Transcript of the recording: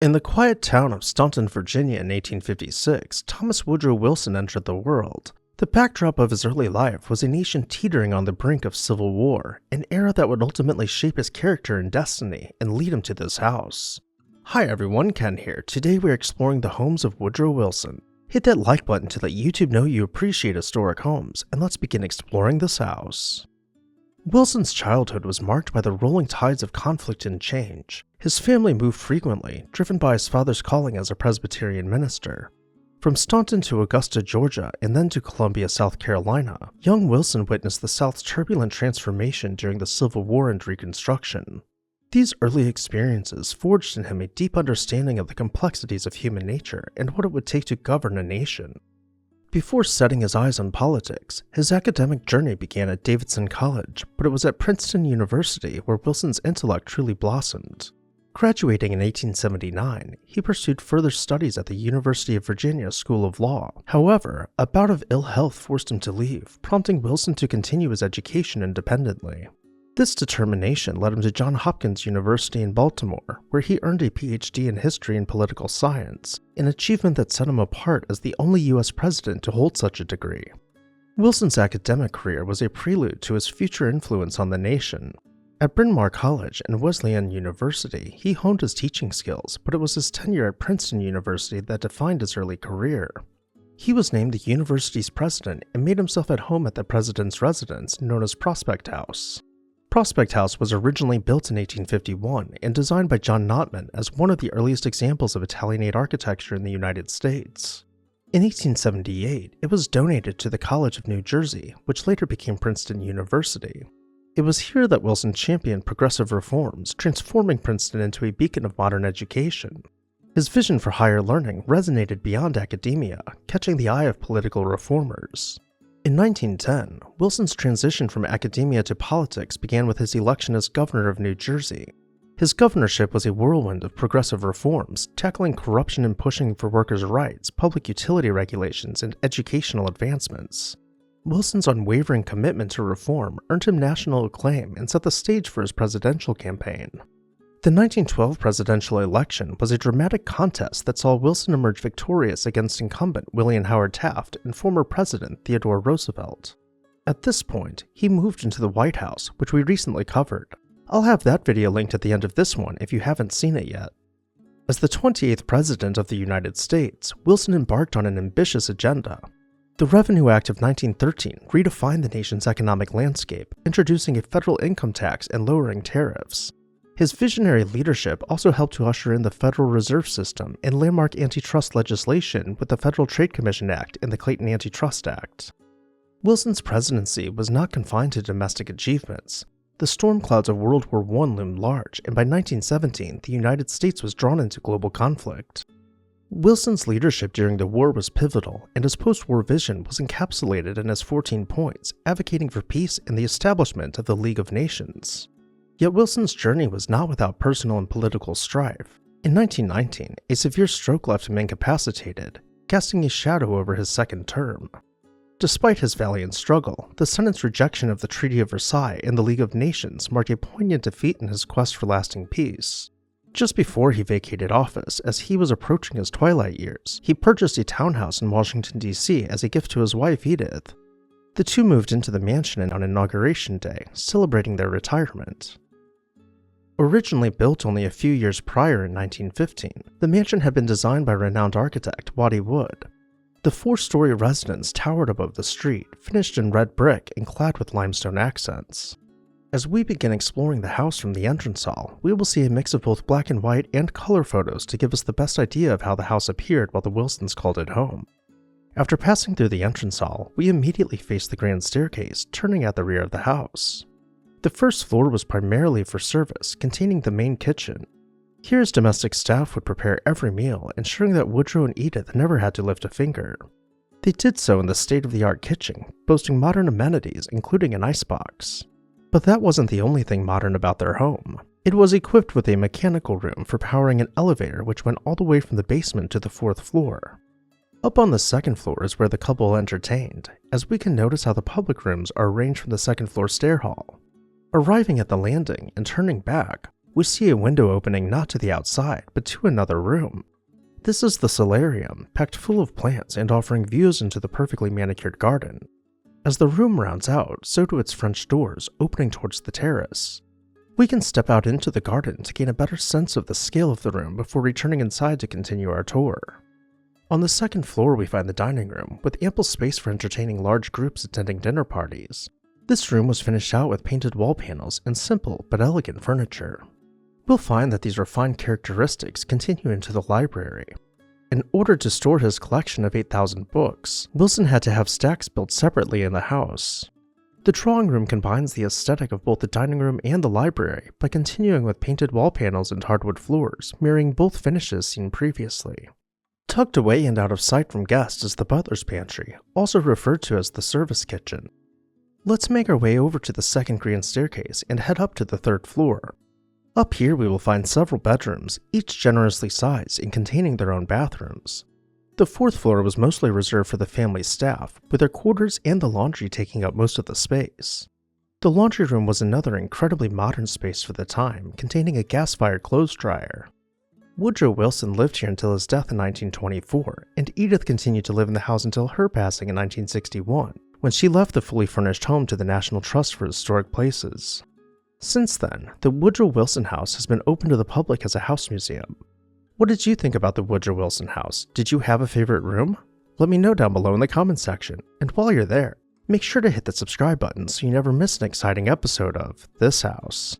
In the quiet town of Staunton, Virginia in 1856, Thomas Woodrow Wilson entered the world. The backdrop of his early life was a nation teetering on the brink of civil war, an era that would ultimately shape his character and destiny and lead him to this house. Hi everyone, Ken here. Today we're exploring the homes of Woodrow Wilson. Hit that like button to let YouTube know you appreciate historic homes, and let's begin exploring this house. Wilson's childhood was marked by the rolling tides of conflict and change. His family moved frequently, driven by his father's calling as a Presbyterian minister. From Staunton to Augusta, Georgia, and then to Columbia, South Carolina, young Wilson witnessed the South's turbulent transformation during the Civil War and Reconstruction. These early experiences forged in him a deep understanding of the complexities of human nature and what it would take to govern a nation. Before setting his eyes on politics, his academic journey began at Davidson College, but it was at Princeton University where Wilson's intellect truly blossomed. Graduating in 1879, he pursued further studies at the University of Virginia School of Law. However, a bout of ill health forced him to leave, prompting Wilson to continue his education independently. This determination led him to Johns Hopkins University in Baltimore, where he earned a PhD in history and political science, an achievement that set him apart as the only U.S. president to hold such a degree. Wilson's academic career was a prelude to his future influence on the nation. At Bryn Mawr College and Wesleyan University, he honed his teaching skills, but it was his tenure at Princeton University that defined his early career. He was named the university's president and made himself at home at the president's residence, known as Prospect House. Prospect House was originally built in 1851 and designed by John Notman as one of the earliest examples of Italianate architecture in the United States. In 1878, it was donated to the College of New Jersey, which later became Princeton University. It was here that Wilson championed progressive reforms, transforming Princeton into a beacon of modern education. His vision for higher learning resonated beyond academia, catching the eye of political reformers. In 1910, Wilson's transition from academia to politics began with his election as governor of New Jersey. His governorship was a whirlwind of progressive reforms, tackling corruption and pushing for workers' rights, public utility regulations, and educational advancements. Wilson's unwavering commitment to reform earned him national acclaim and set the stage for his presidential campaign. The 1912 presidential election was a dramatic contest that saw Wilson emerge victorious against incumbent William Howard Taft and former President Theodore Roosevelt. At this point, he moved into the White House, which we recently covered. I'll have that video linked at the end of this one if you haven't seen it yet. As the 28th President of the United States, Wilson embarked on an ambitious agenda. The Revenue Act of 1913 redefined the nation's economic landscape, introducing a federal income tax and lowering tariffs. His visionary leadership also helped to usher in the Federal Reserve System and landmark antitrust legislation with the Federal Trade Commission Act and the Clayton Antitrust Act. Wilson's presidency was not confined to domestic achievements. The storm clouds of World War I loomed large, and by 1917, the United States was drawn into global conflict. Wilson's leadership during the war was pivotal, and his post-war vision was encapsulated in his 14 points, advocating for peace and the establishment of the League of Nations. Yet Wilson's journey was not without personal and political strife. In 1919, a severe stroke left him incapacitated, casting a shadow over his second term. Despite his valiant struggle, the Senate's rejection of the Treaty of Versailles and the League of Nations marked a poignant defeat in his quest for lasting peace. Just before he vacated office, as he was approaching his twilight years, he purchased a townhouse in Washington, D.C. as a gift to his wife Edith. The two moved into the mansion on Inauguration Day, celebrating their retirement. Originally built only a few years prior in 1915, the mansion had been designed by renowned architect Wattie Wood. The four-story residence towered above the street, finished in red brick and clad with limestone accents. As we begin exploring the house from the entrance hall, we will see a mix of both black and white and color photos to give us the best idea of how the house appeared while the Wilsons called it home. After passing through the entrance hall, we immediately faced the grand staircase, turning at the rear of the house. The first floor was primarily for service, containing the main kitchen. Here his domestic staff would prepare every meal, ensuring that Woodrow and Edith never had to lift a finger. They did so in the state-of-the-art kitchen, boasting modern amenities including an icebox. But that wasn't the only thing modern about their home. It was equipped with a mechanical room for powering an elevator which went all the way from the basement to the 4th floor. Up on the 2nd floor is where the couple entertained, as we can notice how the public rooms are arranged from the 2nd floor stair hall. Arriving at the landing and turning back, we see a window opening not to the outside, but to another room. This is the solarium, packed full of plants and offering views into the perfectly manicured garden. As the room rounds out, so do its French doors, opening towards the terrace. We can step out into the garden to gain a better sense of the scale of the room before returning inside to continue our tour. On the second floor, we find the dining room, with ample space for entertaining large groups attending dinner parties. This room was finished out with painted wall panels and simple but elegant furniture. We'll find that these refined characteristics continue into the library. In order to store his collection of 8,000 books, Wilson had to have stacks built separately in the house. The drawing room combines the aesthetic of both the dining room and the library by continuing with painted wall panels and hardwood floors, mirroring both finishes seen previously. Tucked away and out of sight from guests is the butler's pantry, also referred to as the service kitchen. Let's make our way over to the second grand staircase and head up to the third floor. Up here we will find several bedrooms, each generously sized and containing their own bathrooms. The fourth floor was mostly reserved for the family's staff, with their quarters and the laundry taking up most of the space. The laundry room was another incredibly modern space for the time, containing a gas-fired clothes dryer. Woodrow Wilson lived here until his death in 1924, and Edith continued to live in the house until her passing in 1961, when she left the fully furnished home to the National Trust for Historic Places. Since then, the Woodrow Wilson House has been open to the public as a house museum. What did you think about the Woodrow Wilson House? Did you have a favorite room? Let me know down below in the comments section, and while you're there, make sure to hit the subscribe button so you never miss an exciting episode of This House.